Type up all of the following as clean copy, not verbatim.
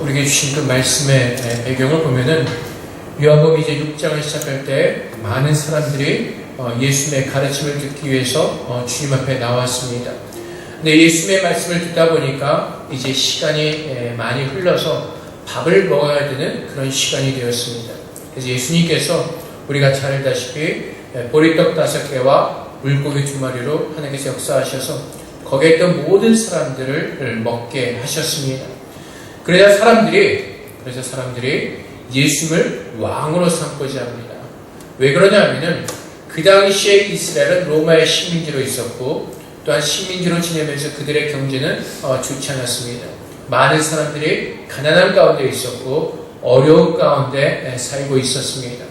우리에게 주신 그 말씀의 배경을 보면은 요한복음 이제 6장을 시작할 때 많은 사람들이 예수님의 가르침을 듣기 위해서 주님 앞에 나왔습니다. 근데 예수님의 말씀을 듣다 보니까 이제 시간이 많이 흘러서 밥을 먹어야 되는 그런 시간이 되었습니다. 그래서 예수님께서 우리가 잘 알다시피 보리떡 5개와 물고기 2마리로 하나님께서 역사하셔서 거기에 있던 모든 사람들을 먹게 하셨습니다. 그래서 사람들이 예수님을 왕으로 삼고자 합니다. 왜 그러냐면은 그 당시에 이스라엘은 로마의 식민지로 있었고 또한 식민지로 지내면서 그들의 경제는 좋지 않았습니다. 많은 사람들이 가난한 가운데 있었고 어려운 가운데 살고 있었습니다.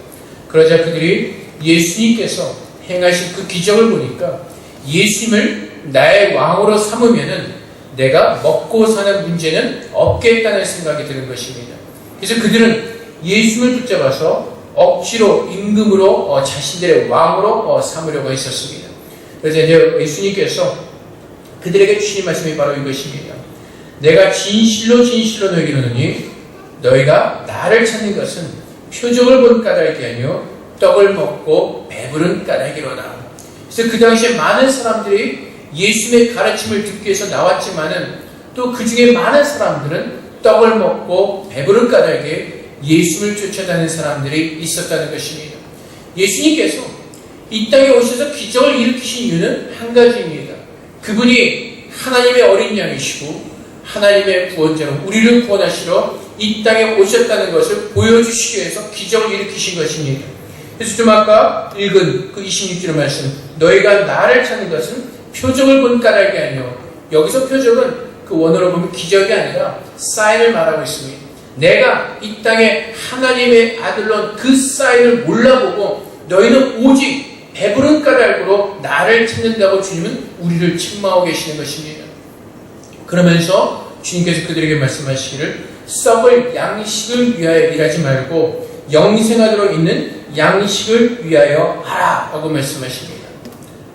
그러자 그들이 예수님께서 행하신 그 기적을 보니까 예수님을 나의 왕으로 삼으면은 내가 먹고 사는 문제는 없겠다는 생각이 드는 것입니다. 그래서 그들은 예수님을 붙잡아서 억지로 임금으로 자신들의 왕으로 삼으려고 했었습니다. 그래서 이제 예수님께서 그들에게 주신 말씀이 바로 이것입니다. 내가 진실로 너에게 이르노니 너희가 나를 찾는 것은 표적을 본 까닭이 아니요 떡을 먹고 배부른 까닭이로다. 그래서 그 당시에 많은 사람들이 예수님의 가르침을 듣기 위해서 나왔지만은 또 그 중에 많은 사람들은 떡을 먹고 배부른 까닭에 예수님을 쫓아다니는 사람들이 있었다는 것입니다. 예수님께서 이 땅에 오셔서 기적을 일으키신 이유는 한 가지입니다. 그분이 하나님의 어린 양이시고 하나님의 구원자로 우리를 구원하시러 이 땅에 오셨다는 것을 보여주시기 위해서 기적을 일으키신 것입니다. 그래서 좀 아까 읽은 그 26절 말씀, 너희가 나를 찾는 것은 표적을 본 까닭이 아니요. 여기서 표적은 그 원어로 보면 기적이 아니라 사인을 말하고 있습니다. 내가 이 땅에 하나님의 아들로 그 사인을 몰라보고 너희는 오직 배부른 까닭으로 나를 찾는다고 주님은 우리를 책망하고 계시는 것입니다. 그러면서 주님께서 그들에게 말씀하시기를 썩을 양식을 위하여 일하지 말고 영생하도록 있는 양식을 위하여 하라 라고 말씀하십니다.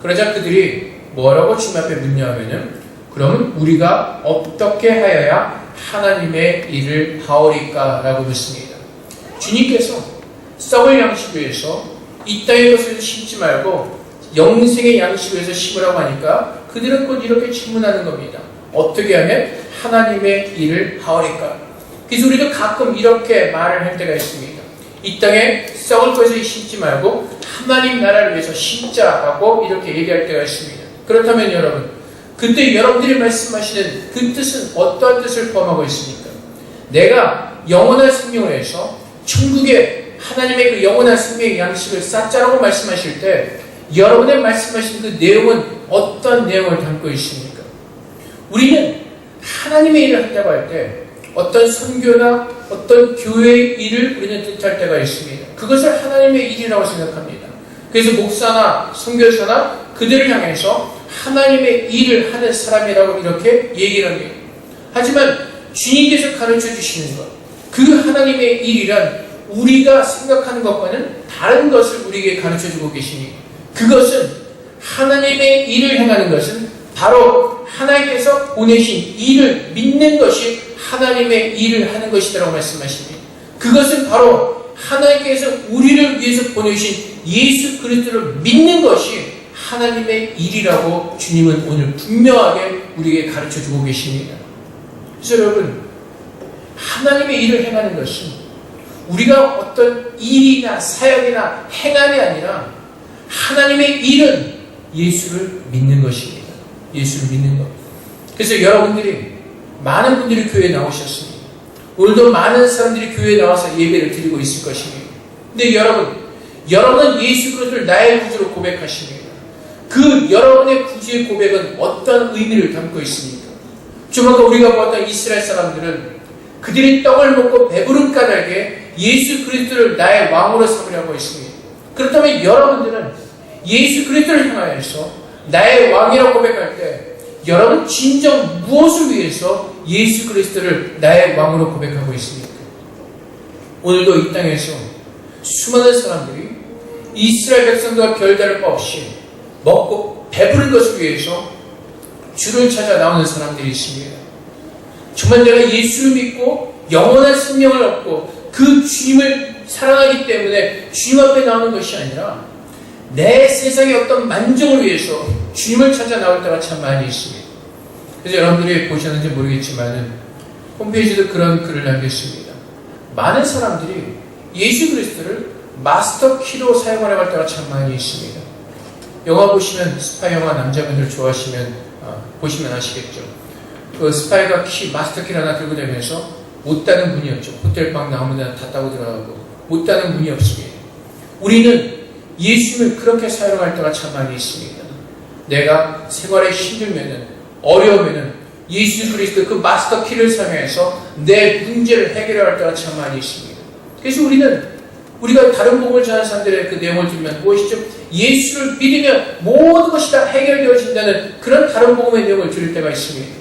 그러자 그들이 뭐라고 주님 앞에 묻냐 하면은 그러면 우리가 어떻게 하여야 하나님의 일을 하오리까 라고 묻습니다. 주님께서 썩을 양식 위해서 이 땅의 것을 심지 말고 영생의 양식 위해서 심으라고 하니까 그들은 곧 이렇게 질문하는 겁니다. 어떻게 하면 하나님의 일을 하오리까? 그래서 우리도 가끔 이렇게 말을 할 때가 있습니다. 이 땅에 썩을 것을 심지 말고 하나님 나라를 위해서 심자라고 이렇게 얘기할 때가 있습니다. 그렇다면 여러분, 그때 여러분들이 말씀하시는 그 뜻은 어떠한 뜻을 포함하고 있습니까? 내가 영원한 생명을 해서 천국에 하나님의 그 영원한 생명의 양식을 쌓자라고 말씀하실 때 여러분의 말씀하신 그 내용은 어떤 내용을 담고 있습니까? 우리는 하나님의 일을 한다고 할 때 어떤 선교나 어떤 교회의 일을 우리는 뜻할 때가 있습니다. 그것을 하나님의 일이라고 생각합니다. 그래서 목사나 선교사나 그들을 향해서 하나님의 일을 하는 사람이라고 이렇게 얘기를 합니다. 하지만 주님께서 가르쳐 주시는 것, 그 하나님의 일이란 우리가 생각하는 것과는 다른 것을 우리에게 가르쳐 주고 계십니다. 그것은 하나님의 일을 행하는 것은 바로 하나님께서 보내신 일을 믿는 것이 하나님의 일을 하는 것이라고 말씀하십니다. 그것은 바로 하나님께서 우리를 위해서 보내신 예수 그리스도를 믿는 것이 하나님의 일이라고 주님은 오늘 분명하게 우리에게 가르쳐 주고 계십니다. 그래서 여러분, 하나님의 일을 행하는 것은 우리가 어떤 일이나 사역이나 행함이 아니라 하나님의 일은 예수를 믿는 것입니다. 예수를 믿는 것. 그래서 여러분들이 많은 분들이 교회에 나오셨습니다. 오늘도 많은 사람들이 교회에 나와서 예배를 드리고 있을 것입니다. 근데 여러분은 예수 그리스도를 나의 구주로 고백하십니다. 그 여러분의 구주의 고백은 어떤 의미를 담고 있습니까? 좀 아까 우리가 보았던 이스라엘 사람들은 그들이 떡을 먹고 배부른 까닭에 예수 그리스도를 나의 왕으로 삼으려고 했습니다. 그렇다면 여러분들은 예수 그리스도를 향하여서 나의 왕이라고 고백할 때 여러분 진정 무엇을 위해서 예수 그리스도를 나의 왕으로 고백하고 있습니까? 오늘도 이 땅에서 수많은 사람들이 이스라엘 백성과 별다를 바 없이 먹고 배부른 것을 위해서 주를 찾아 나오는 사람들이 있습니다. 정말 내가 예수를 믿고 영원한 생명을 얻고 그 주님을 사랑하기 때문에 주님 앞에 나오는 것이 아니라 내 세상의 어떤 만족을 위해서 주님을 찾아 나올 때가 참 많이 있습니다. 그래서 여러분들이 보셨는지 모르겠지만 홈페이지도 그런 글을 남겼습니다. 많은 사람들이 예수 그리스도를 마스터 키로 사용하려고 할 때가 참 많이 있습니다. 영화 보시면 스파이 영화 남자분들 좋아하시면 보시면 아시겠죠. 그 스파이가 마스터 키를 하나 들고 다니면서 못 따는 분이 없죠. 호텔방 나오는 데는 다 따고 들어가고 못 따는 분이 없습니다. 우리는 예수님을 그렇게 사용할 때가 참 많이 있습니다. 내가 생활에 힘들면은 어려우면은 예수 그리스도 그 마스터 키를 사용해서 내 문제를 해결할 때가 참 많이 있습니다. 그래서 우리가 다른 복음을 전하는 사람들의 그 내용을 들으면 무엇이죠? 예수를 믿으면 모든 것이 다 해결되어진다는 그런 다른 복음의 내용을 들을 때가 있습니다.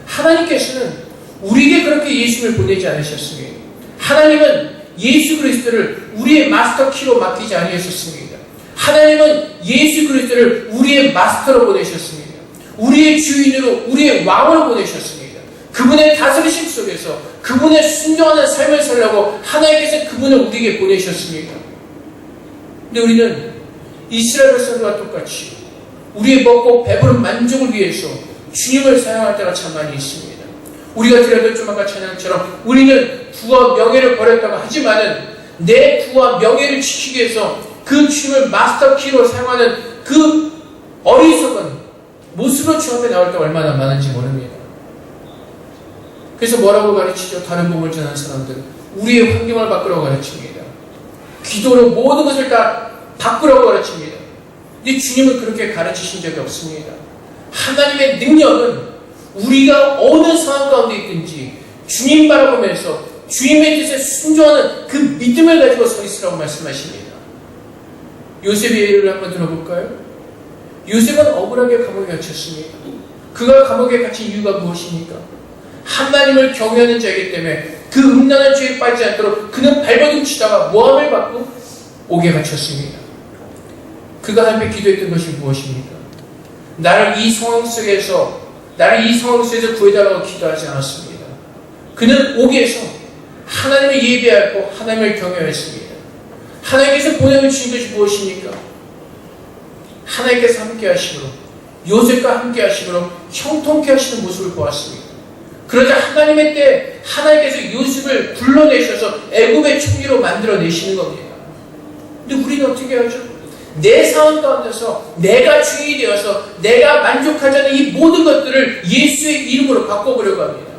하나님께서는 우리에게 그렇게 예수를 보내지 않으셨습니다. 하나님은 예수 그리스도를 우리의 마스터 키로 맡기지 아니하셨습니다. 하나님은 예수 그리스도를 우리의 마스터로 보내셨습니다. 우리의 주인으로 우리의 왕으로 보내셨습니다. 그분의 다스리심 속에서 그분의 순종하는 삶을 살려고 하나님께서 그분을 우리에게 보내셨습니다. 근데 우리는 이스라엘 백성들과 똑같이 우리의 먹고 배부른 만족을 위해서 주님을 사용할 때가 참 많이 있습니다. 우리가 드렸던 좀 아까 찬양처럼 우리는 부와 명예를 버렸다고 하지만은 내 부와 명예를 지키기 위해서 그 주님을 마스터 키로 사용하는 그 어리석은 모습으로 주 앞에 나올 때 얼마나 많은지 모릅니다. 그래서 뭐라고 가르치죠? 다른 복음을 전하는 사람들은 우리의 환경을 바꾸라고 가르칩니다. 기도로 모든 것을 다 바꾸라고 가르칩니다. 근데 주님은 그렇게 가르치신 적이 없습니다. 하나님의 능력은 우리가 어느 상황 가운데 있든지 주님 바라보면서 주님의 뜻에 순종하는 그 믿음을 가지고 서 있으라고 말씀하십니다. 요셉의 예를 한번 들어볼까요? 요셉은 억울하게 감옥에 갇혔습니다. 그가 감옥에 갇힌 이유가 무엇입니까? 하나님을 경외하는 자이기 때문에 그 음란한 죄에 빠지지 않도록 그는 발버둥 치다가 모함을 받고 옥에 갇혔습니다. 그가 하나님께 기도했던 것이 무엇입니까? 나를 이 상황 속에서 구해달라고 기도하지 않았습니다. 그는 옥에서 하나님을 예배하고 하나님을 경외했습니다. 하나님께서 보내주신 것이 무엇입니까? 하나님께서 함께 하심으로 요셉과 함께 하심으로 형통케 하시는 모습을 보았습니다. 그러자 하나님의 때 하나님께서 요셉을 불러내셔서 애굽의 총리로 만들어내시는 겁니다. 근데 우리는 어떻게 하죠? 내 상황 가운데서 내가 주인이 되어서 내가 만족하지 않는 이 모든 것들을 예수의 이름으로 바꿔보려고 합니다.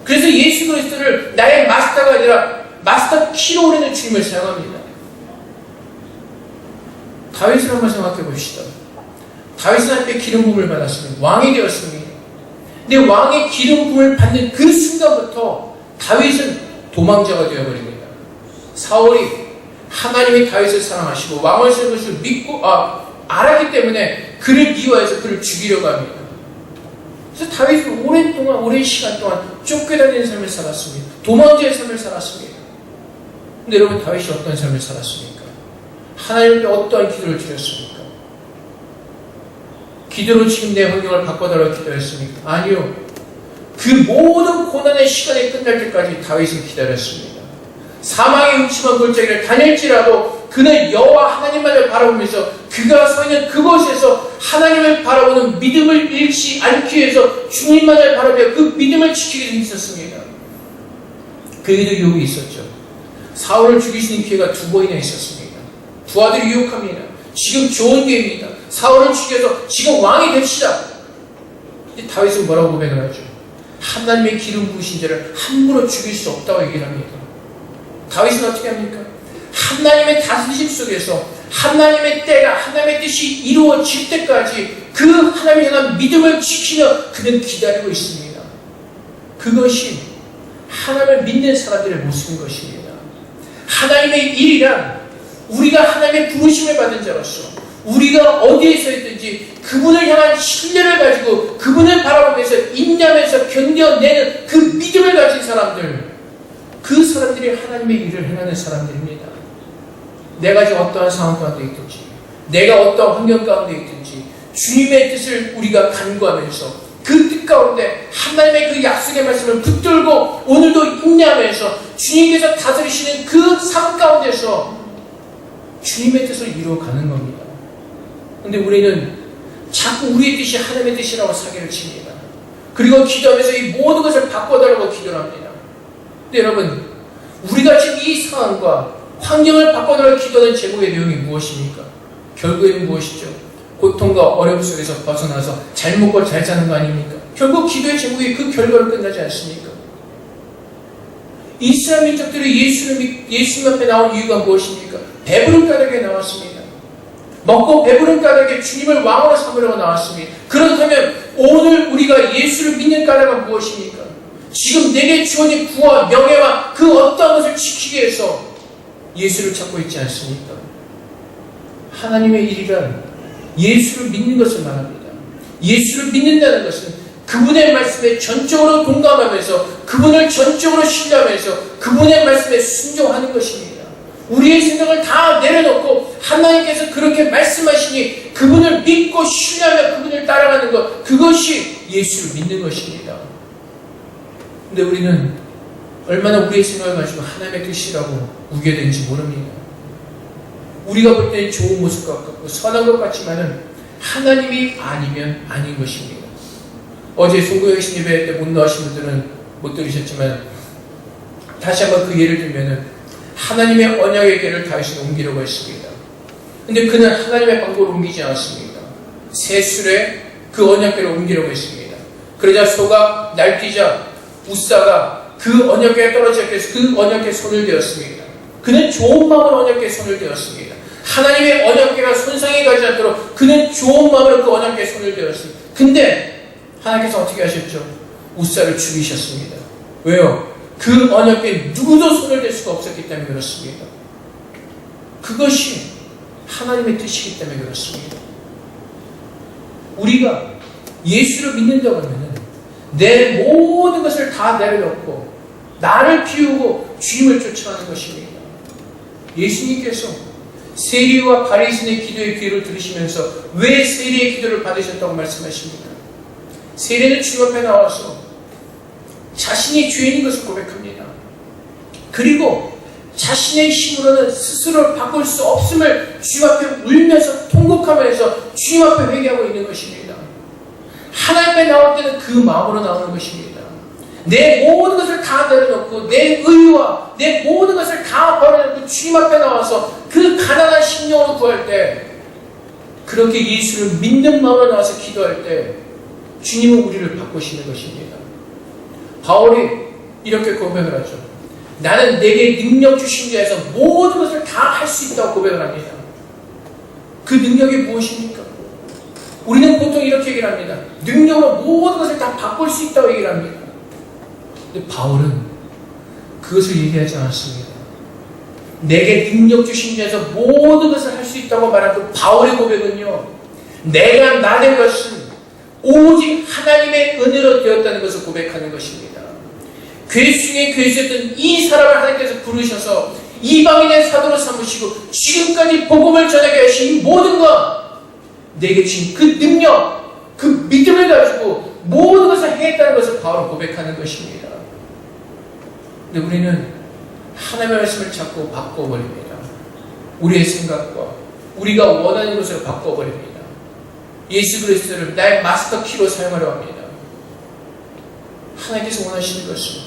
그래서 예수 그리스도를 나의 마스터가 아니라 마스터 키로 오르는 주님을 사용합니다. 다윗을 한번 생각해 봅시다. 다윗은 하나님께 기름 부음을 받았습니다. 왕이 되었습니다. 근데 왕의 기름 부음을 받는 그 순간부터 다윗은 도망자가 되어버립니다. 사울이 하나님이 다윗을 사랑하시고 왕을 세운 것을 믿고 알았기 때문에 그를 미워해서 그를 죽이려고 합니다. 그래서 다윗은 오랜 시간 동안 쫓겨다니는 삶을 살았습니다. 도망자의 삶을 살았습니다. 근데 여러분 다윗이 어떤 삶을 살았습니까? 하나님께 어떠한 기도를 드렸습니까? 기도로 지금 내 환경을 바꿔달라고 기도했습니까? 아니요. 그 모든 고난의 시간이 끝날 때까지 다윗은 기다렸습니다. 사망의 음침한 골짜기를 다닐지라도 그는 여호와 하나님만을 바라보면서 그가 서 있는 그곳에서 하나님을 바라보는 믿음을 잃지 않기 위해서 주님만을 바라보며 그 믿음을 지키기 있었습니다. 그에게도 유혹이 있었죠. 사울을 죽이시는 기회가 2번이나 있었습니다. 두 아들이 유혹합니다. 지금 좋은 기회입니다. 사울을 죽여서 지금 왕이 됩시다. 근데 다윗은 뭐라고 고백을 하죠? 하나님의 기름 부으신 자를 함부로 죽일 수 없다고 얘기를 합니다. 다윗은 어떻게 합니까? 하나님의 다스리심 속에서 하나님의 때가 하나님의 뜻이 이루어질 때까지 그 하나님을 향한 믿음을 지키며 그는 기다리고 있습니다. 그것이 하나님을 믿는 사람들의 모습인 것입니다. 하나님의 일이란 우리가 하나님의 부르심을 받은 자로서 우리가 어디에 서 있든지 그분을 향한 신뢰를 가지고 그분을 바라보면서 인내하면서 견뎌내는 그 믿음을 가진 사람들, 그 사람들이 하나님의 일을 행하는 사람들입니다. 내가 지금 어떠한 상황 가운데 있든지 내가 어떠한 환경 가운데 있든지 주님의 뜻을 우리가 간구하면서 그 뜻 가운데 하나님의 그 약속의 말씀을 붙들고 오늘도 인내하면서 주님께서 다스리시는 그 삶 가운데서 주님의 뜻을 이루어가는 겁니다. 근데 우리는 자꾸 우리의 뜻이 하나님의 뜻이라고 사기를 칩니다. 그리고 기도하면서 이 모든 것을 바꿔달라고 기도를 합니다. 근데 여러분, 우리가 지금 이 상황과 환경을 바꿔달라고 기도하는 제목의 내용이 무엇입니까? 결국에는 무엇이죠? 고통과 어려움 속에서 벗어나서 잘 먹고 잘 사는 거 아닙니까? 결국 기도의 제목이 그 결과로 끝나지 않습니까? 이스라엘 민족들이 예수님 앞에 나온 이유가 무엇입니까? 배부른 까닭에 나왔습니다. 먹고 배부른 까닭에 주님을 왕으로 삼으려고 나왔습니다. 그렇다면 오늘 우리가 예수를 믿는 까닭은 무엇입니까? 지금 내게 주어진 부와 명예와 그 어떠한 것을 지키기 위해서 예수를 찾고 있지 않습니까? 하나님의 일이란 예수를 믿는 것을 말합니다. 예수를 믿는다는 것은 그분의 말씀에 전적으로 동감하면서 그분을 전적으로 신뢰하면서 그분의 말씀에 순종하는 것입니다. 우리의 생각을 다 내려놓고 하나님께서 그렇게 말씀하시니 그분을 믿고 신뢰하며 그분을 따라가는 것, 그것이 예수를 믿는 것입니다. 근데 우리는 얼마나 우리의 생각을 가지고 하나님의 뜻이라고 우겨대는지 모릅니다. 우리가 볼 때는 좋은 모습 같고 선한 것 같지만은 하나님이 아니면 아닌 것입니다. 어제 송구영신 예배 때 못 나오신 분들은 못 들으셨지만 다시 한번 그 예를 들면은 하나님의 언약의 궤를 다윗이 옮기려고 했습니다. 근데 그는 하나님의 방법을 옮기지 않았습니다. 새술에 그 언약궤를 옮기려고 했습니다. 그러자 소가 날뛰자 우사가 그 언약궤에 떨어지게 해서 그 언약궤에 손을 대었습니다. 그는 좋은 마음으로 언약궤에 손을 대었습니다. 하나님의 언약궤가 손상이 가지 않도록 그는 좋은 마음으로 그 언약궤에 손을 대었습니다. 근데 하나님께서 어떻게 하셨죠? 우사를 죽이셨습니다. 왜요? 그 언약궤에 누구도 손을 댈 수가 없었기 때문에 그렇습니다. 그것이 하나님의 뜻이기 때문에 그렇습니다. 우리가 예수를 믿는다고 하면 내 모든 것을 다 내려놓고 나를 비우고 주님을 쫓아가는 것입니다. 예수님께서 세리와 바리새인의 기도의 기회를 들으시면서 왜 세리의 기도를 받으셨다고 말씀하십니까? 세리는 주님 앞에 나와서 자신이 죄인인 것을 고백합니다. 그리고 자신의 힘으로는 스스로를 바꿀 수 없음을 주님 앞에 울면서 통곡하면서 주님 앞에 회개하고 있는 것입니다. 하나님 앞에 나올 때는 그 마음으로 나오는 것입니다. 내 모든 것을 다 내려놓고 내 의와 내 모든 것을 다 버려놓고 주님 앞에 나와서 그 가난한 심령으로 구할 때, 그렇게 예수를 믿는 마음으로 나와서 기도할 때 주님은 우리를 바꾸시는 것입니다. 바울이 이렇게 고백을 하죠. 나는 내게 능력 주신 자에서 모든 것을 다 할 수 있다고 고백을 합니다. 그 능력이 무엇입니까? 우리는 보통 이렇게 얘기를 합니다. 능력으로 모든 것을 다 바꿀 수 있다고 얘기를 합니다. 근데 바울은 그것을 얘기하지 않았습니다. 내게 능력 주신 자에서 모든 것을 할 수 있다고 말한 그 바울의 고백은요, 내가 나된 것은 오직 하나님의 은혜로 되었다는 것을 고백하는 것입니다. 괴수의 괴수였던 이 사람을 하나님께서 부르셔서 이방인의 사도로 삼으시고 지금까지 복음을 전하게 하신 이 모든 것, 내게 주신 그 능력, 그 믿음을 가지고 모든 것을 해했다는 것을 바울은 고백하는 것입니다. 근데 우리는 하나님의 말씀을 자꾸 바꿔버립니다. 우리의 생각과 우리가 원하는 것을 바꿔버립니다. 예수 그리스도를 나의 마스터 키로 사용하려 합니다. 하나님께서 원하시는 것은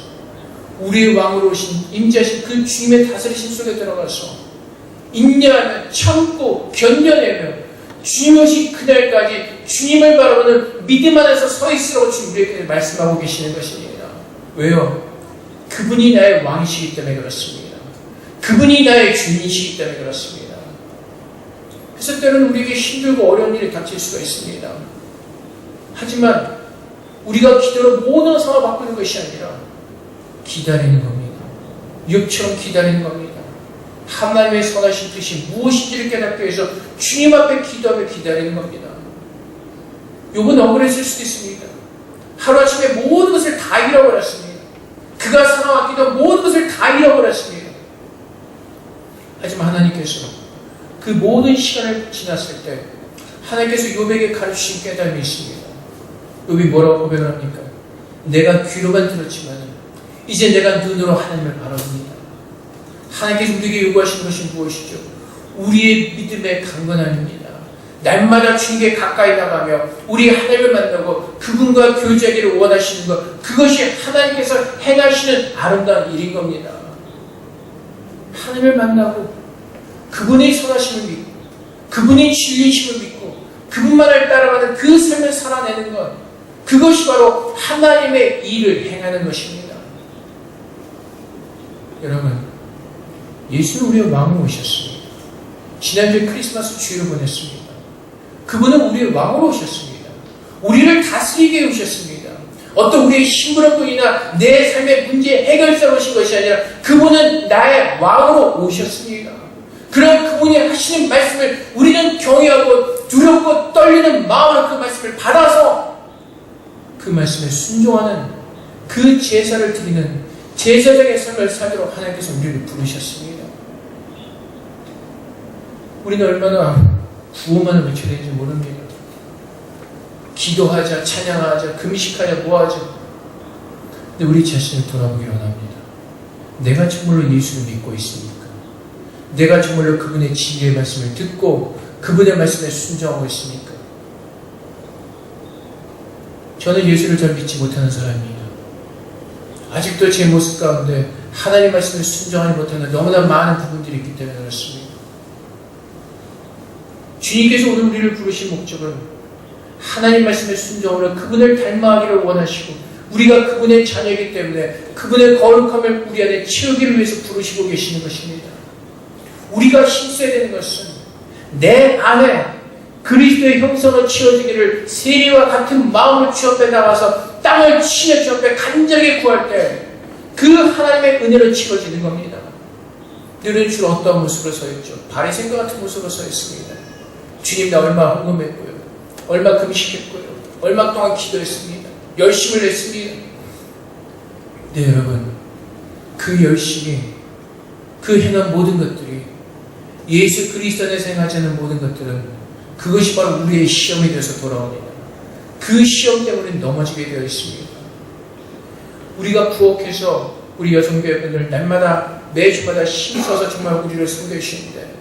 우리의 왕으로 오신 임재하신 그 주님의 다스리심 속에 들어가서 인내하며 참고 견뎌내며 주님 오신 그날까지 주님을 바라보는 믿음 안에서 서 있으라고 주님 우리에게 말씀하고 계시는 것입니다. 왜요? 그분이 나의 왕이시기 때문에 그렇습니다. 그분이 나의 주인이시기 때문에 그렇습니다. 그래서 때로는 우리에게 힘들고 어려운 일이 닥칠 수가 있습니다. 하지만 우리가 기도로 모든 상황을 바꾸는 것이 아니라 기다리는 겁니다. 욥처럼 기다리는 겁니다. 하나님의 선하신 뜻이 무엇인지를 깨닫기 위해서 주님 앞에 기도하며 기다리는 겁니다. 욥은 억울했을 수도 있습니다. 하루아침에 모든 것을 다 잃어버렸습니다. 그가 살아왔기도 모든 것을 다 잃어버렸습니다. 하지만 하나님께서 그 모든 시간을 지났을 때 하나님께서 욥에게 가르치신 깨달음이 있습니다. 욥이 뭐라고 고백을 합니까? 내가 귀로만 들었지만 이제 내가 눈으로 하나님을 바라봅니다. 하나님께서 우리에게 요구하시는 것이 무엇이죠? 우리의 믿음의 강건함입니다. 날마다 주님께 가까이 나가며 우리 하나님을 만나고 그분과 교제하기를 원하시는 것, 그것이 하나님께서 행하시는 아름다운 일인 겁니다. 하나님을 만나고 그분의 선하심을 믿고 그분의 진리심을 믿고 그분만을 따라가는 그 삶을 살아내는 것, 그것이 바로 하나님의 일을 행하는 것입니다. 여러분, 예수는 우리의 왕으로 오셨습니다. 지난주에 크리스마스 주일을 보냈습니다. 그분은 우리의 왕으로 오셨습니다. 우리를 다스리게 오셨습니다. 어떤 우리의 심부름꾼이나 내 삶의 문제 해결사로 오신 것이 아니라 그분은 나의 왕으로 오셨습니다. 그런 그분이 하시는 말씀을 우리는 경외하고 두렵고 떨리는 마음으로 그 말씀을 받아서 그 말씀에 순종하는 그 제사를 드리는 제사장의 삶을 살도록 하나님께서 우리를 부르셨습니다. 우리는 얼마나 구호만을 외쳐야 되는지 모릅니다. 기도하자, 찬양하자, 금식하자, 뭐하자. 근데 우리 자신을 돌아보기 원합니다. 내가 정말로 예수를 믿고 있습니까? 내가 정말로 그분의 진리의 말씀을 듣고 그분의 말씀에 순종하고 있습니까? 저는 예수를 잘 믿지 못하는 사람입니다. 아직도 제 모습 가운데 하나님 말씀을 순종하지 못하는 너무나 많은 부분들이 있기 때문에 그렇습니다. 주님께서 오늘 우리를 부르신 목적은 하나님 말씀에 순종으로 그분을 닮아가기를 원하시고 우리가 그분의 자녀이기 때문에 그분의 거룩함을 우리 안에 채우기를 위해서 부르시고 계시는 것입니다. 우리가 힘써야 되는 것은 내 안에 그리스도의 형상으로 채워지기를 세리와 같은 마음을 주 앞에 나가서 땅을 치며 주 앞에 간절하게 구할 때 그 하나님의 은혜로 채워지는 겁니다. 너희는 주로 어떠한 모습으로 서 있죠? 바리새인과 같은 모습으로 서 있습니다. 주님, 나 얼마 헌금했고요, 얼마 금식했고요, 얼마 동안 기도했습니다, 열심을 냈습니다. 네, 여러분, 그 열심이, 그 행한 모든 것들이 예수 그리스도 안에서 행하지 않은 모든 것들은 그것이 바로 우리의 시험이 되어서 돌아옵니다. 그 시험 때문에 넘어지게 되어 있습니다. 우리가 부엌에서 우리 여성교회분들 날마다 매주마다 힘써서 정말 우리를 섬겨주시는데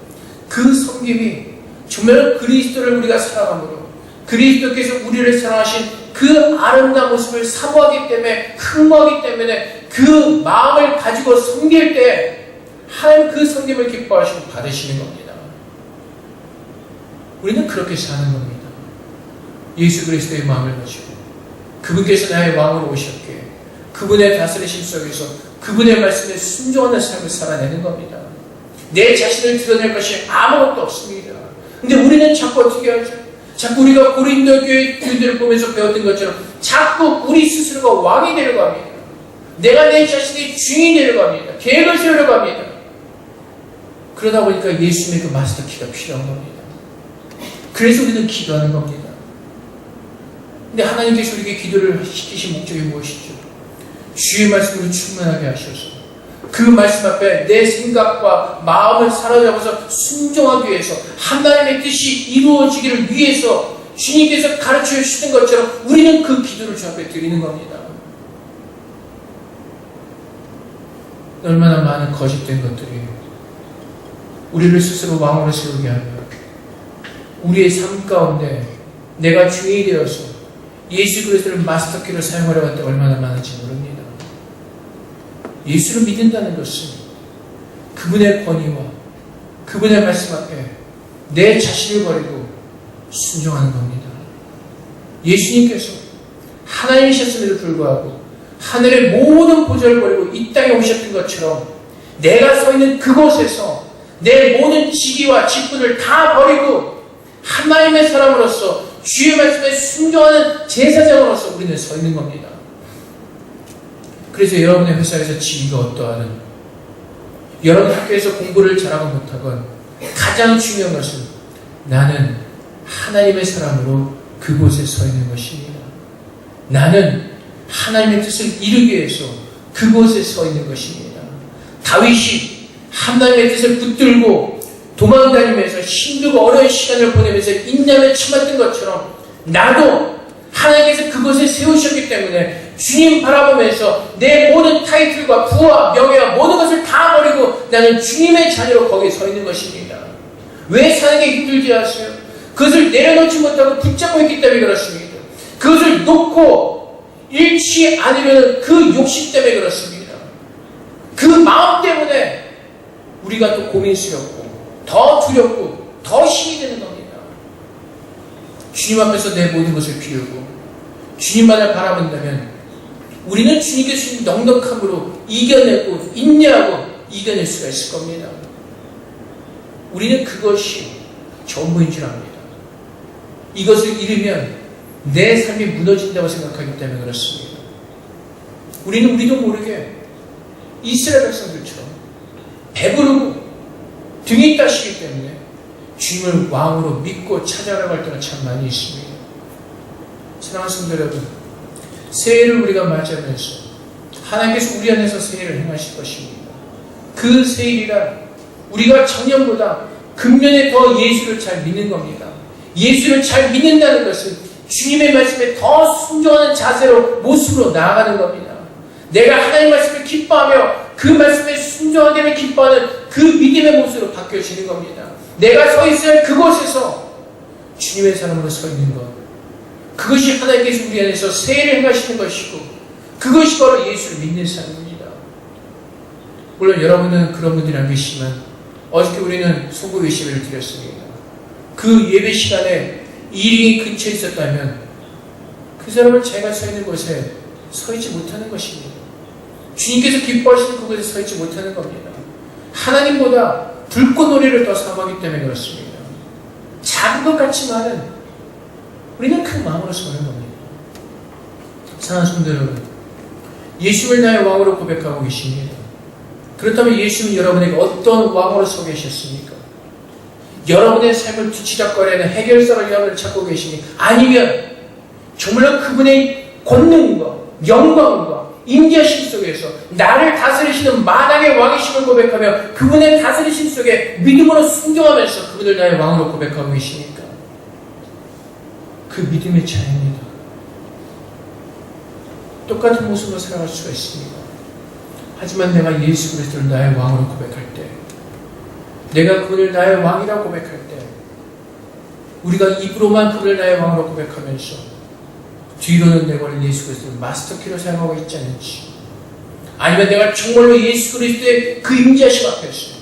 그 섬김이 정말 그리스도를 우리가 사랑함으로 그리스도께서 우리를 사랑하신 그 아름다운 모습을 사모하기 때문에 흠모하기 때문에 그 마음을 가지고 섬길 때 하나님 그 섬김을 기뻐하시고 받으시는 겁니다. 우리는 그렇게 사는 겁니다. 예수 그리스도의 마음을 가지고 그분께서 나의 왕으로 오셨기에 그분의 다스리심 속에서 그분의 말씀에 순종하는 삶을 살아내는 겁니다. 내 자신을 드러낼 것이 아무것도 없습니다. 근데 우리는 자꾸 어떻게 하죠? 자꾸 우리가 고린도 교회 교인들을 보면서 배웠던 것처럼 자꾸 우리 스스로가 왕이 되려고 합니다. 내가 내 자신의 주인이 되려고 합니다. 계획을 세우려고 합니다. 그러다 보니까 예수님의 그 마스터키가 필요한 겁니다. 그래서 우리는 기도하는 겁니다. 근데 하나님께서 우리에게 기도를 시키신 목적이 무엇이죠? 주의 말씀으로 충만하게 하셔서 그 말씀 앞에 내 생각과 마음을 사로잡아서 순종하기 위해서 하나님의 뜻이 이루어지기를 위해서 주님께서 가르쳐 주시는 것처럼 우리는 그 기도를 주 앞에 드리는 겁니다. 얼마나 많은 거짓된 것들이 우리를 스스로 왕으로 세우게 하며 우리의 삶 가운데 내가 주인이 되어서 예수 그리스도를 마스터키로 사용하려고 할 때 얼마나 많은지 모릅니다. 예수를 믿는다는 것은 그분의 권위와 그분의 말씀 앞에 내 자신을 버리고 순종하는 겁니다. 예수님께서 하나님이셨음에도 불구하고 하늘의 모든 보좌를 버리고 이 땅에 오셨던 것처럼 내가 서 있는 그곳에서 내 모든 지위와 직분을 다 버리고 하나님의 사람으로서 주의 말씀에 순종하는 제사장으로서 우리는 서 있는 겁니다. 그래서 여러분의 회사에서 지위가 어떠하든 여러분 학교에서 공부를 잘하고 못하건 가장 중요한 것은 나는 하나님의 사람으로 그곳에 서 있는 것입니다. 나는 하나님의 뜻을 이루기 위해서 그곳에 서 있는 것입니다. 다윗이 하나님의 뜻을 붙들고 도망다니면서 힘들고 어려운 시간을 보내면서 인내를 참았던 것처럼 나도 하나님께서 그것을 세우셨기 때문에 주님 바라보면서 내 모든 타이틀과 부와 명예와 모든 것을 다 버리고 나는 주님의 자녀로 거기에 서 있는 것입니다. 왜 사는 게 힘들지 않으세요? 그것을 내려놓지 못하고 붙잡고 있기 때문에 그렇습니다. 그것을 놓고 잃지 않으면 그 욕심 때문에 그렇습니다. 그 마음 때문에 우리가 또 고민스럽고 더 두렵고 더 힘이 되는 겁니다. 주님 앞에서 내 모든 것을 비우고 주님만을 바라본다면 우리는 주님께서 주신 넉넉함으로 이겨내고 인내하고 이겨낼 수가 있을 겁니다. 우리는 그것이 전부인 줄 압니다. 이것을 잃으면 내 삶이 무너진다고 생각하기 때문에 그렇습니다. 우리는 우리도 모르게 이스라엘 백성들처럼 배부르고 등이 따시기 때문에 주님을 왕으로 믿고 찾아가라고 할 때가 참 많이 있습니다. 사랑하는 성도 여러분, 새해를 우리가 맞이하면서 하나님께서 우리 안에서 새해를 행하실 것입니다. 그 새해이라 우리가 작년보다 금년에 더 예수를 잘 믿는 겁니다. 예수를 잘 믿는다는 것은 주님의 말씀에 더 순종하는 자세로 모습으로 나아가는 겁니다. 내가 하나님의 말씀을 기뻐하며 그 말씀에 순종하기를 기뻐하는 그 믿음의 모습으로 바뀌어지는 겁니다. 내가 서 있어야 그곳에서 주님의 사람으로 서 있는 것, 그것이 하나님께서 우리 안에서 새해를 행하시는 것이고 그것이 바로 예수를 믿는 삶입니다. 물론 여러분은 그런 분들이 안 계시지만 어저께 우리는 소고 예배를 드렸습니다. 그 예배 시간에 일행이 근처에 있었다면 그 사람은 제가 서 있는 곳에 서 있지 못하는 것입니다. 주님께서 기뻐하시는 그곳에 서 있지 못하는 겁니다. 하나님보다 불꽃놀이를 더 사모하기 때문에 그렇습니다. 작은 것 같지만은 우리는 큰 마음으로 서는 겁니다. 사랑하는 성도 여러분, 예수를 나의 왕으로 고백하고 계십니다. 그렇다면 예수는 여러분에게 어떤 왕으로 서 계셨습니까? 여러분의 삶을 뒤치다거리는 해결사를 여러분을 찾고 계시니, 아니면 정말로 그분의 권능과 영광과 임재하심 속에서 나를 다스리시는 만왕의 왕이심을 고백하며 그분의 다스리심 속에 믿음으로 순종하면서 그분을 나의 왕으로 고백하고 계시니까 그 믿음의 차이입니다. 똑같은 모습으로 살아갈 수가 있습니다. 하지만 내가 예수 그리스도를 나의 왕으로 고백할 때, 내가 그분을 나의 왕이라고 고백할 때, 우리가 입으로만 그분을 나의 왕으로 고백하면서 뒤로는 내가 예수 그리스도를 마스터키로 사용하고 있지 않은지, 아니면 내가 정말로 예수 그리스도의 그 임재하심 앞에서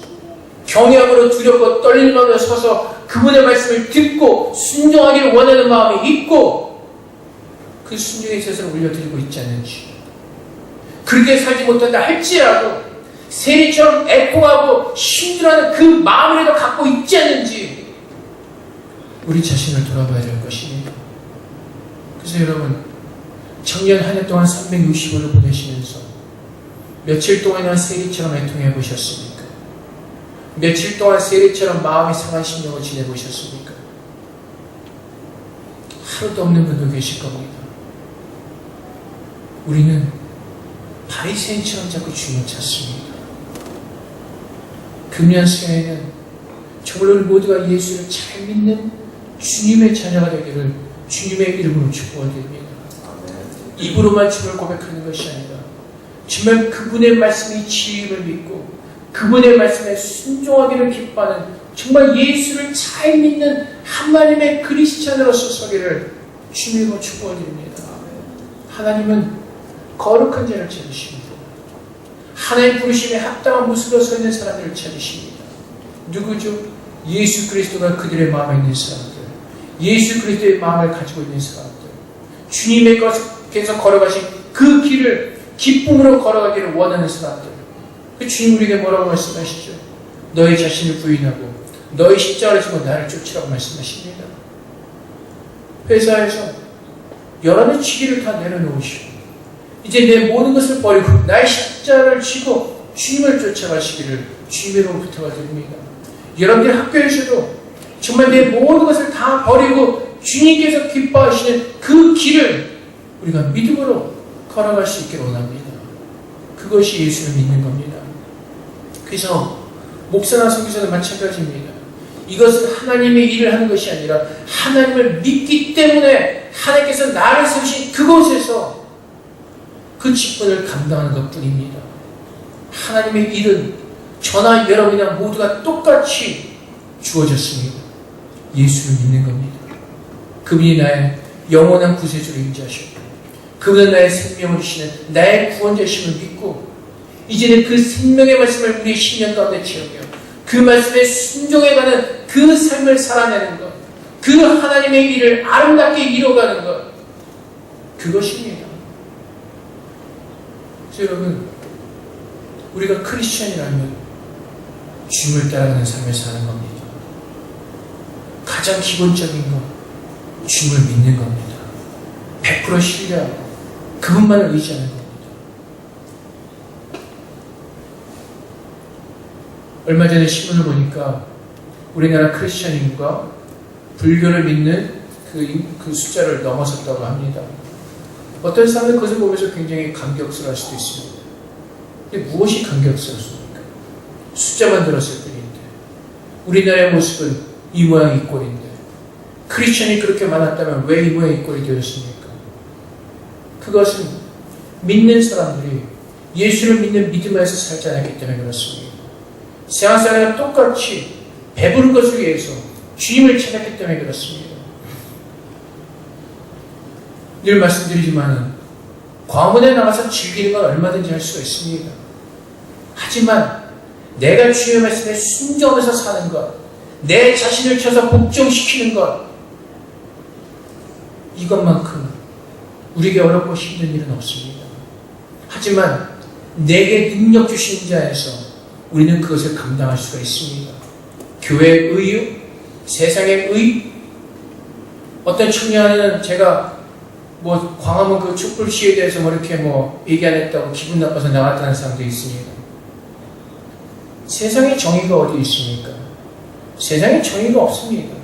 경외함으로 두렵고 떨리는 마음으로 서서 그분의 말씀을 듣고 순종하기를 원하는 마음이 있고 그 순종의 세상을 올려드리고 있지 않은지, 그렇게 살지 못한다 할지라도 세리처럼 애통하고 힘들어하는 그 마음이라도 갖고 있지 않은지 우리 자신을 돌아봐야 될 것입니다. 그래서 여러분, 작년 한 해 동안 365를 보내시면서 며칠 동안이나 세리처럼 애통해 보셨습니까? 며칠 동안 세리처럼 마음이 상한 심령을 지내보셨습니까? 하루도 없는 분도 계실 겁니다. 우리는 바리새인처럼 자꾸 주님을 찾습니다. 금년 새해에는 정말 우리 모두가 예수를 잘 믿는 주님의 자녀가 되기를 주님의 이름으로 축복드립니다. 입으로만 주님을 고백하는 것이 아니라 정말 그분의 말씀이 진리임을 믿고 그분의 말씀에 순종하기를 기뻐하는 정말 예수를 잘 믿는 하나님의 그리스찬으로서 서기를 주님으로 축복드립니다. 하나님은 거룩한 자를 찾으십니다. 하나님 부르심에 합당한 모습으로 서 있는 사람들을 찾으십니다. 누구죠? 예수 그리스도가 그들의 마음에 있는 사람들, 예수 그리스도의 마음을 가지고 있는 사람들, 주님의 것에서 걸어가신 그 길을 기쁨으로 걸어가기를 원하는 사람들. 그 주님 우리에게 뭐라고 말씀하시죠? 너의 자신을 부인하고 너의 십자가를 지고 나를 쫓으라고 말씀하십니다. 회사에서 여러 가지 직위를 다 내려놓으시고 이제 내 모든 것을 버리고 나의 십자가를 지고 주님을 쫓아가시기를 주님으로 부탁을 드립니다. 여러분들 학교에서도 정말 내 모든 것을 다 버리고 주님께서 기뻐하시는 그 길을 우리가 믿음으로 걸어갈 수 있기를 원합니다. 그것이 예수를 믿는 겁니다. 그래서 목사나 선교사도 마찬가지입니다. 이것은 하나님의 일을 하는 것이 아니라 하나님을 믿기 때문에 하나님께서 나를 세우신 그곳에서 그 직분을 감당하는 것 뿐입니다. 하나님의 일은 저나 여러분이나 모두가 똑같이 주어졌습니다. 예수를 믿는 겁니다. 그분이 나의 영원한 구세주로 인자하셨고, 그분은 나의 생명을 주시는 나의 구원자심을 믿고, 이제는 그 생명의 말씀을 우리의 심령 가운데 채우며 그 말씀에 순종해가는 그 삶을 살아내는 것, 그 하나님의 일을 아름답게 이뤄가는 것, 그것입니다. 그래서 여러분, 우리가 크리스천이라면 주님을 따라가는 삶을 사는 겁니다. 가장 기본적인 것, 주님을 믿는 겁니다. 100% 신뢰하고 그분만을 의지하는 겁니다. 얼마 전에 신문을 보니까 우리나라 크리스천 인구가 불교를 믿는 그 숫자를 넘어섰다고 합니다. 어떤 사람은 그것을 보면서 굉장히 감격스러워할 수도 있습니다. 근데 무엇이 감격스럽습니까? 숫자만 들었을 뿐인데, 우리나라의 모습은 이 모양 이 꼴인데, 크리스천이 그렇게 많았다면 왜 이 모양 이 꼴이 되었습니까? 그것은 믿는 사람들이 예수를 믿는 믿음 안에서 살지 않았기 때문에 그렇습니다. 세상 사람과 똑같이 배부른 것을 위해서 주님을 찾았기 때문에 그렇습니다. 늘 말씀드리지만 광문에 나가서 즐기는 건 얼마든지 할 수가 있습니다. 하지만 내가 주의 말씀에 순종해서 사는 것, 내 자신을 쳐서 복종시키는 것, 이것만큼 우리에게 어렵고 힘든 일은 없습니다. 하지만 내게 능력 주신 자에서 우리는 그것을 감당할 수가 있습니다. 교회의 의유, 세상의 의. 어떤 청년은 제가 광화문 그 촛불 시위에 대해서 이렇게 얘기 안 했다고 기분 나빠서 나갔다는 사람도 있습니다. 세상에 정의가 어디 있습니까? 세상에 정의가 없습니다.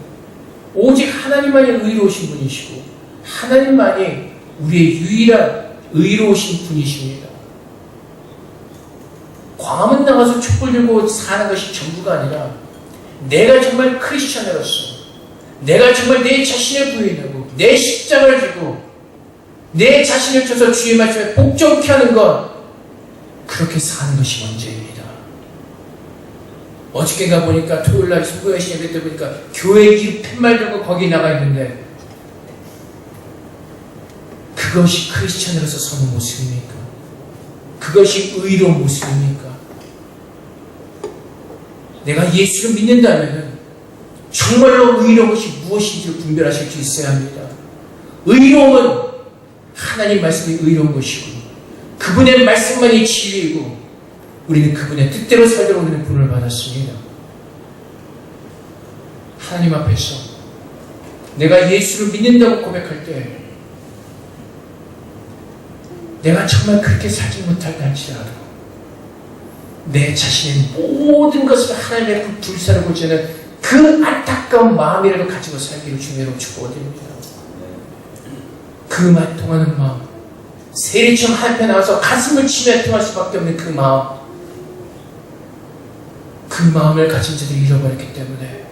오직 하나님만이 의로우신 분이시고, 하나님만이 우리의 유일한 의로우신 분이십니다. 광화문 나가서 촛불 들고 사는 것이 전부가 아니라, 내가 정말 크리스천으로서 내가 정말 내 자신을 부인하고 내 십자가를 지고 내 자신을 쳐서 주의 말씀에 복종케 하는 것, 그렇게 사는 것이 문제입니다. 어저께가 보니까 토요일날 수고의 시간에 때 보니까 교회 길 팻말 들고 거기 나가 있는데, 그것이 크리스천으로서 서는 모습입니까? 그것이 의로운 모습입니까? 내가 예수를 믿는다면 정말로 의로운 것이 무엇인지 분별하실 수 있어야 합니다. 의로움은 하나님 말씀이 의로운 것이고, 그분의 말씀만이 진리이고, 우리는 그분의 뜻대로 살도록 우리는 분을 받았습니다. 하나님 앞에서 내가 예수를 믿는다고 고백할 때, 내가 정말 그렇게 살지 못할까 할지라도 내 자신의 모든 것을 하나님의 그 불사를 고치는 그 안타까운 마음이라도 가지고 살기를 주님으로 축복드립니다. 그 통하는 마음, 세리처럼 한편 나와서 가슴을 치며 통할 수밖에 없는 그 마음, 그 마음을 가진 자들이 잃어버렸기 때문에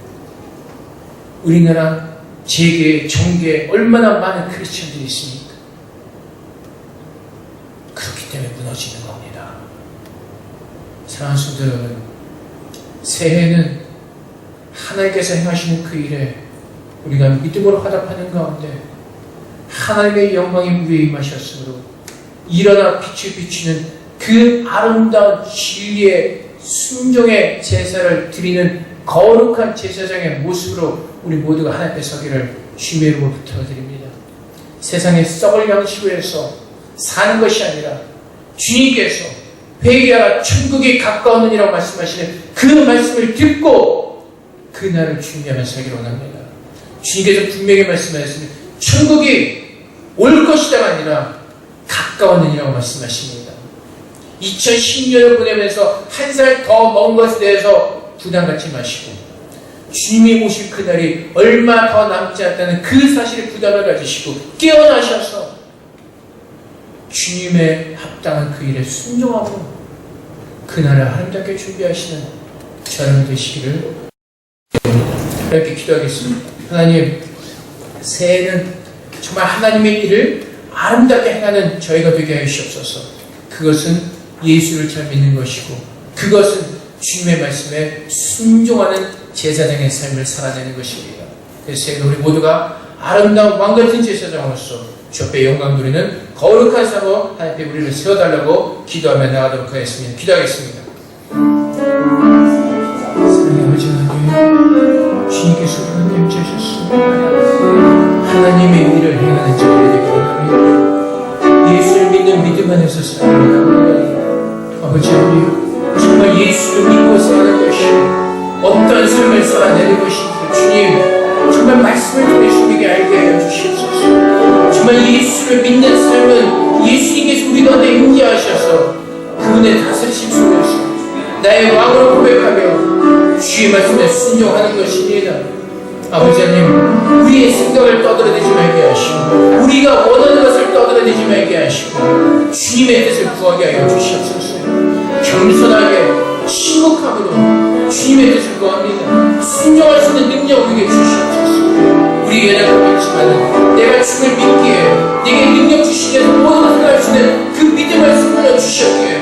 우리나라 재계, 정계에 얼마나 많은 크리스천들이 있습니까? 그렇기 때문에 무너지는 겁니다. 사랑하는 성도 여러분, 새해는 하나님께서 행하시는 그 일에 우리가 믿음으로 화답하는 가운데 하나님의 영광이 우리에 임하셨으므로 일어나 빛을 비추는 그 아름다운 진리의 순종의 제사를 드리는 거룩한 제사장의 모습으로 우리 모두가 하나님께 서기를 주님의 이름으로 부탁드립니다. 세상의 썩을 양식에서 사는 것이 아니라 주님께서 회개하라 천국이 가까웠느니라고 말씀하시는 그 말씀을 듣고 그날을 준비하며 살기를 원합니다. 주님께서 분명히 말씀하셨습니다. 천국이 올 것이다가 아니라 가까웠느니라고 말씀하십니다. 2010년을 보내면서 한 살 더 먹은 것에 대해서 부담 갖지 마시고, 주님이 오실 그날이 얼마 더 남지 않다는 그 사실에 부담을 가지시고 깨어나셔서 주님의 합당한 그 일에 순종하고 그날을 아름답게 준비하시는 저는 되시기를 이렇게 기도하겠습니다. 하나님, 새해는 정말 하나님의 일을 아름답게 행하는 저희가 되게 하여 주시옵소서. 그것은 예수를 잘 믿는 것이고, 그것은 주님의 말씀에 순종하는 제사장의 삶을 살아내는 것입니다. 그래서 우리 모두가 아름다운 왕같은 제사장으로서 주 앞에 영광 누리는 거룩한 사로 하나님 앞에 우리를 세워달라고 기도하며 나가도록 하겠습니다. 기도하겠습니다. 사랑의 아버지 하나님, 주님께서 우리가 땜지하셨습니다. 하나님의 일을 행하는 자들이 되기 원합니다. 예수를 믿는 믿음 안에서 살아갑니다. 아버지 하나님, 정말 예수를 믿고 사는 것이 어떤 삶을 살아내는 것인지 주님 정말 말씀을 통해서 우리에게 알게 하여 주시옵소서. 정말 예수를 믿는 삶은 예수님께서 우리 가운데 임재하셔서 그분의 다스리심 속에서 나의 왕으로 고백하며 주의 말씀에 순종하는 것입니다. 아버지 하나님, 우리의 생각을 떠들어대지 말게 하시고 우리가 원하는 것을 떠들어대지 말게 하시고 주님의 뜻을 구하게 하여 주시옵소서. 겸손하게 심목함으로 주님의 뜻을 구합니다. 순종할 수 있는 능력 우리에게 주시옵소서. 우리 연약함이 있지만 내가 주를 믿기에 내게 능력 주시기에 모든 것을 할 수 있는 그 믿음을 선물로 주셨기에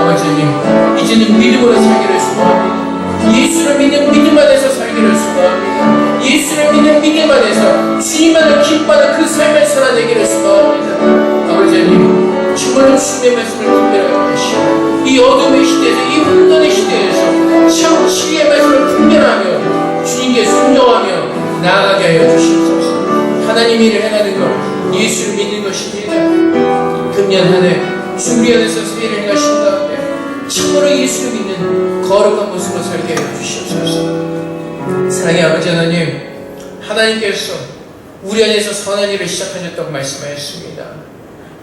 아버지 하나님, 이제는 믿음으로 살기를 소망합니다. 예수를 믿는 믿음 안에서 살기를 소망합니다. 예수를 믿는 믿음 안에서 주님만을 기뻐하는 그 삶을 살아내기를 소망합니다. 아버지 하나님, 정말로 주님의 말씀을 분별하게 하시고 이 어둠의 시대에서, 이 혼돈의 시대에서 참 진리의 말씀을 분별하며 주님께 순종하며 나아가게 하여 주시옵소서. 하나님의 일을 행하는 것, 예수를 믿는 것입니다. 금년 한 해 주 우리 안에서 새 일을 행하신 가운데 참으로 예수를 믿는 거룩한 모습으로 살게 하여 주시옵소서. 사랑의 아버지 하나님, 하나님께서 우리 안에서 선한 일을 시작하셨다고 말씀하셨습니다.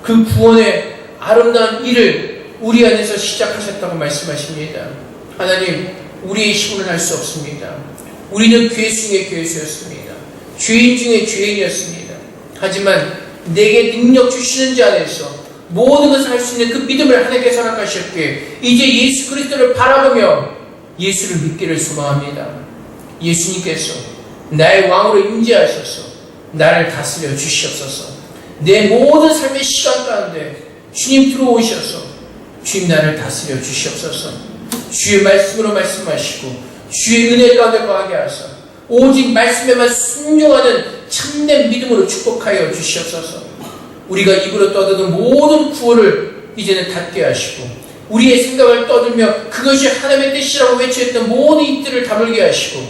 그 구원의 아름다운 일을 우리 안에서 시작하셨다고 말씀하십니다. 하나님, 우리의 힘으로는 할 수 없습니다. 우리는 괴수 중에 괴수였습니다. 죄인 중에 죄인이었습니다. 하지만 내게 능력 주시는 자 안에서 모든 것을 할 수 있는 그 믿음을 하나님께서 허락하셨기에 이제 예수 그리스도를 바라보며 예수를 믿기를 소망합니다. 예수님께서 나의 왕으로 임재하셔서 나를 다스려 주시옵소서. 내 모든 삶의 시간 가운데 주님 들어오셔서 주님 나를 다스려 주시옵소서. 주의 말씀으로 말씀하시고 주의 은혜 가운데 거하게 하사 오직 말씀에만 순종하는 참된 믿음으로 축복하여 주시옵소서. 우리가 입으로 떠드는 모든 구호를 이제는 닫게 하시고 우리의 생각을 떠들며 그것이 하나님의 뜻이라고 외쳐했던 모든 입들을 다물게 하시고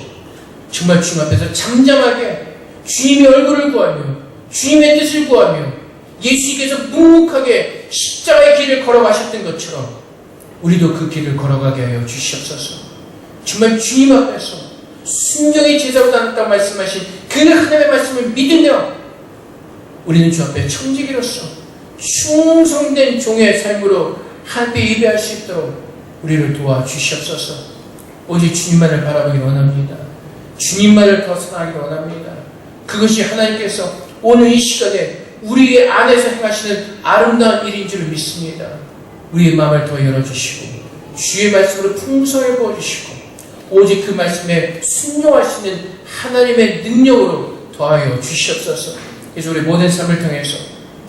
정말 주님 앞에서 잠잠하게 주님의 얼굴을 구하며 주님의 뜻을 구하며 예수님께서 묵묵하게 십자가의 길을 걸어가셨던 것처럼 우리도 그 길을 걸어가게 하여 주시옵소서. 정말 주님 앞에서 순종의 제사로 나눴다고 말씀하신 그 하나님의 말씀을 믿으며 우리는 주 앞에 청지기로서 충성된 종의 삶으로 하나님께 예배할 수 있도록 우리를 도와주시옵소서. 오직 주님만을 바라보기 원합니다. 주님만을 더 사랑하기 원합니다. 그것이 하나님께서 오늘 이 시간에 우리의 안에서 행하시는 아름다운 일인 줄 믿습니다. 우리의 마음을 더 열어주시고 주의 말씀으로 풍성하게 부어주시고 오직 그 말씀에 순종하시는 하나님의 능력으로 더하여 주시옵소서. 그래서 우리 모든 삶을 통해서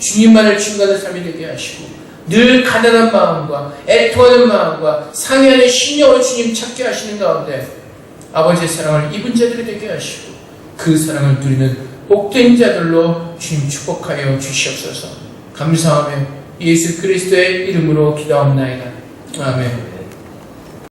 주님만을 증거하는 삶이 되게 하시고 늘 가난한 마음과 애통하는 마음과 상해하는 심령으로 주님 찾게 하시는 가운데 아버지의 사랑을 입은 자들이 되게 하시고 그 사랑을 누리는 복된 자들로 주님 축복하여 주시옵소서. 감사하며 예수 그리스도의 이름으로 기도합나이다. 아멘.